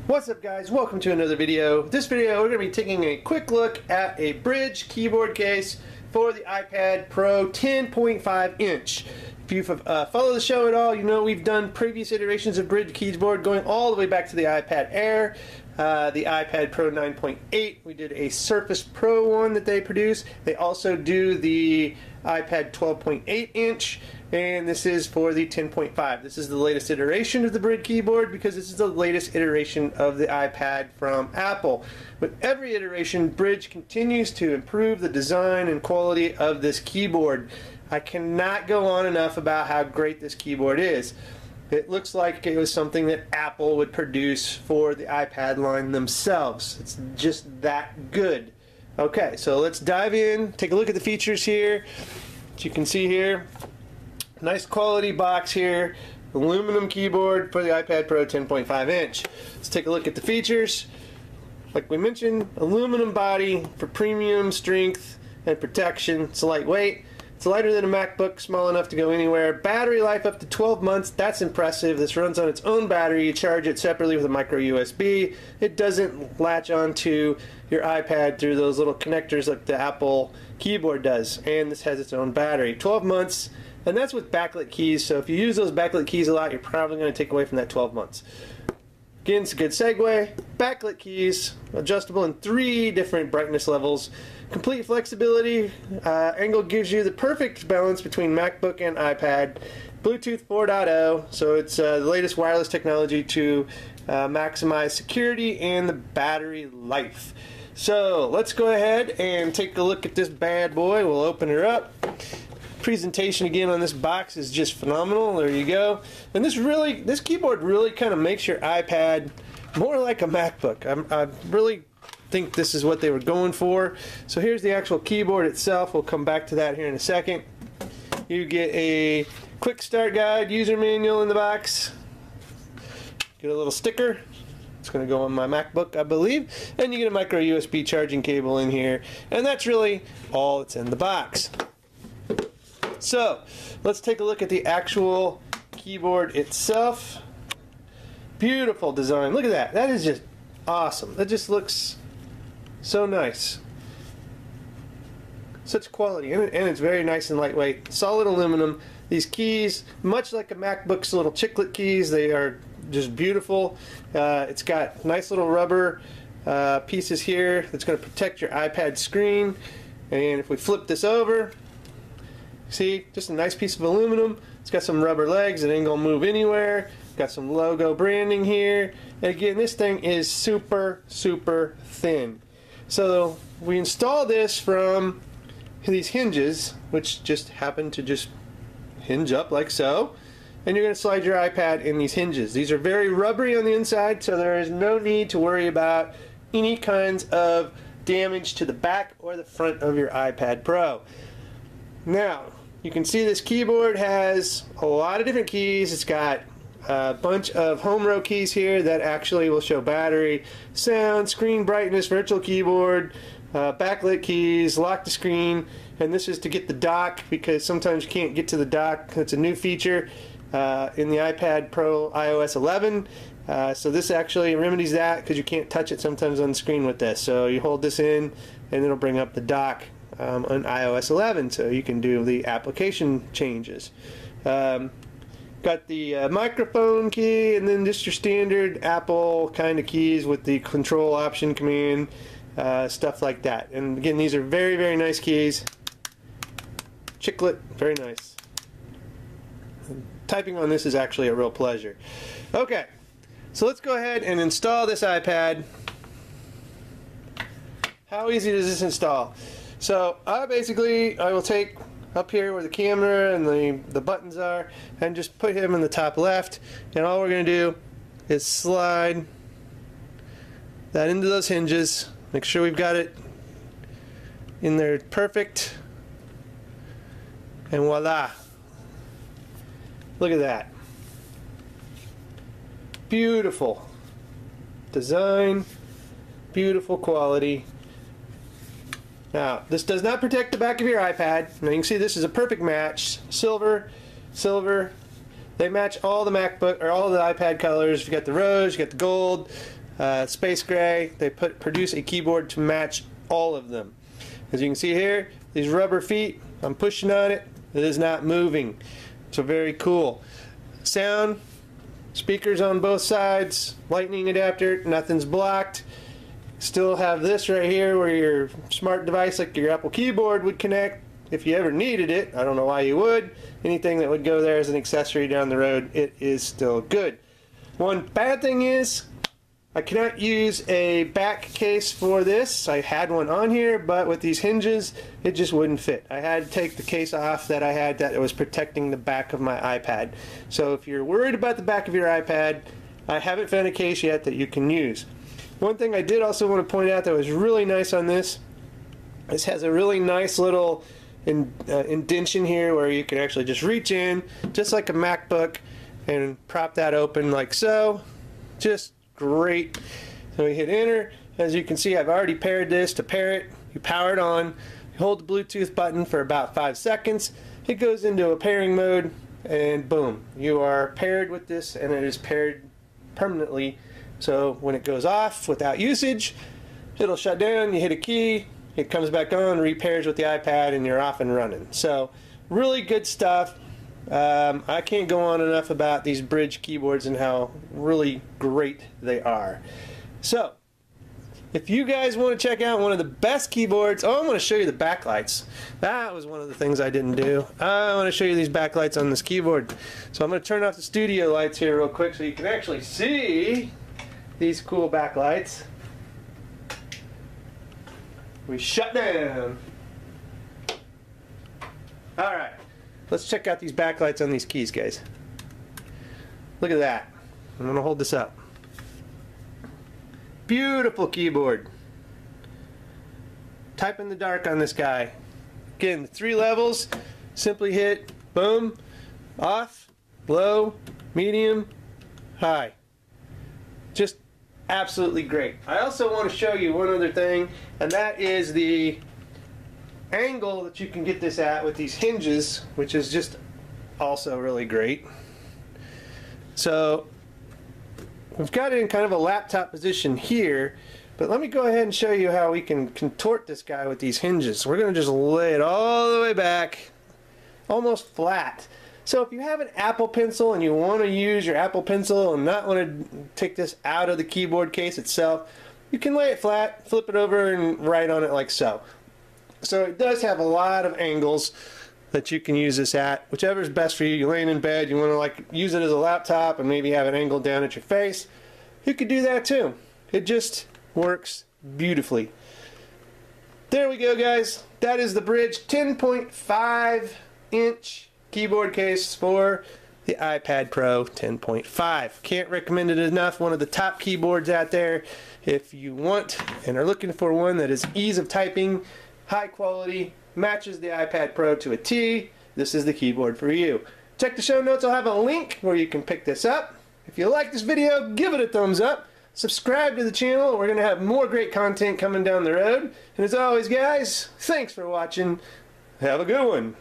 What's up guys, welcome to another video. This video we're going to be taking a quick look at a Brydge keyboard case for the iPad Pro 10.5 inch. If you follow the show at all, you know we've done previous iterations of Brydge keyboard going all the way back to the iPad Air, the iPad Pro 9.8. We did a Surface Pro one that they produce. They also do the iPad 12.8 inch, and this is for the 10.5. This is the latest iteration of the Brydge keyboard because this is the latest iteration of the iPad from Apple. With every iteration, Brydge continues to improve the design and quality of this keyboard. I cannot go on enough about how great this keyboard is. It looks like it was something that Apple would produce for the iPad line themselves. It's just that good. Okay, so let's dive in, take a look at the features here. As you can see here, nice quality box here, aluminum keyboard for the iPad Pro 10.5 inch. Let's take a look at the features. Like we mentioned, aluminum body for premium strength and protection. It's lightweight. It's lighter than a MacBook, small enough to go anywhere. Battery life up to 12 months. That's impressive. This runs on its own battery. You charge it separately with a micro USB. It doesn't latch onto your iPad through those little connectors like the Apple keyboard does. And this has its own battery. 12 months. And that's with backlit keys, so if you use those backlit keys a lot, you're probably going to take away from that 12 months. Again, it's a good segue. Backlit keys, adjustable in 3 different brightness levels. Complete flexibility. Angle gives you the perfect balance between MacBook and iPad. Bluetooth 4.0, so it's the latest wireless technology to maximize security and the battery life. So let's go ahead and take a look at this bad boy. We'll open her up. Presentation again on this box is just phenomenal. There you go. And this keyboard really kind of makes your iPad more like a MacBook. I really think this is what they were going for. So here's the actual keyboard itself. We'll come back to that here in a second. You get a quick start guide, user manual in the box. Get a little sticker. It's going to go on my MacBook, I believe. And you get a micro USB charging cable in here. And that's really all that's in the box. So, let's take a look at the actual keyboard itself. Beautiful design. Look at that. That is just awesome. That just looks so nice. Such quality. And it's very nice and lightweight. Solid aluminum. These keys, much like a MacBook's little chiclet keys, they are just beautiful. It's got nice little rubber pieces here that's going to protect your iPad screen. And if we flip this over, see, just a nice piece of aluminum. It's got some rubber legs. It ain't gonna move anywhere. Got some logo branding here. And again, this thing is super, super thin. So we install this from these hinges, which just happen to just hinge up like so. And you're gonna slide your iPad in these hinges. These are very rubbery on the inside, so there is no need to worry about any kinds of damage to the back or the front of your iPad Pro. Now, you can see this keyboard has a lot of different keys. It's got a bunch of home row keys here that actually will show battery, sound, screen brightness, virtual keyboard, backlit keys, lock the screen, and this is to get the dock because sometimes you can't get to the dock. It's a new feature in the iPad Pro iOS 11. So this actually remedies that because you can't touch it sometimes on the screen with this. So you hold this in and it'll bring up the dock on iOS 11, so you can do the application changes. Got the microphone key, and then just your standard Apple kind of keys with the control option command, stuff like that. And again, these are very, very nice keys. Chiclet, very nice. Typing on this is actually a real pleasure. Okay, so let's go ahead and install this iPad. How easy does this install? So I will take up here where the camera and the buttons are and just put him in the top left, and all we're going to do is slide that into those hinges. Make sure we've got it in there perfect, and voila. Look at that. Beautiful design, beautiful quality. Now, this does not protect the back of your iPad. Now you can see this is a perfect match. Silver, silver. They match all the MacBook or all the iPad colors. You got the rose, you got the gold, space gray. They produce a keyboard to match all of them. As you can see here, these rubber feet, I'm pushing on it, it is not moving. So very cool. Sound, speakers on both sides, lightning adapter, nothing's blocked. Still have this right here where your smart device like your Apple keyboard would connect if you ever needed it. I don't know why you would. Anything that would go there as an accessory down the road, it is still good. One bad thing is I cannot use a back case for this. I had one on here, but with these hinges it just wouldn't fit. I had to take the case off that I had that was protecting the back of my iPad. So if you're worried about the back of your iPad, I haven't found a case yet that you can use. One thing I did also want to point out that was really nice on this has a really nice little indentation here where you can actually just reach in, just like a MacBook, and prop that open like so. Just great. So we hit enter. As you can see, I've already paired this. To pair it, you power it on, you hold the Bluetooth button for about 5 seconds, it goes into a pairing mode, and boom, you are paired with this, and it is paired permanently. So when it goes off without usage, it'll shut down, you hit a key, it comes back on, repairs with the iPad, and you're off and running. So really good stuff. I can't go on enough about these Brydge keyboards and how really great they are. So if you guys want to check out one of the best keyboards, I want to show you the backlights. That was one of the things I didn't do. I want to show you these backlights on this keyboard. So I'm going to turn off the studio lights here real quick so you can actually see these cool backlights. We shut down. Alright, let's check out these backlights on these keys, guys. Look at that. I'm going to hold this up. Beautiful keyboard. Type in the dark on this guy. Again, 3 levels. Simply hit boom, off, low, medium, high. Just absolutely great. I also want to show you one other thing, and that is the angle that you can get this at with these hinges, which is just also really great. So we've got it in kind of a laptop position here, but let me go ahead and show you how we can contort this guy with these hinges. We're going to just lay it all the way back, almost flat. So if you have an Apple Pencil and you want to use your Apple Pencil and not want to take this out of the keyboard case itself, you can lay it flat, flip it over, and write on it like so. So it does have a lot of angles that you can use this at. Whichever is best for you. You're laying in bed, you want to like use it as a laptop and maybe have it angled down at your face, you could do that too. It just works beautifully. There we go, guys. That is the Brydge 10.5 inch keyboard case for the iPad Pro 10.5. Can't recommend it enough. One of the top keyboards out there. If you want and are looking for one that is ease of typing, high quality, matches the iPad Pro to a T, this is the keyboard for you. Check the show notes. I'll have a link where you can pick this up. If you like this video, give it a thumbs up. Subscribe to the channel. We're going to have more great content coming down the road. And as always, guys, thanks for watching. Have a good one.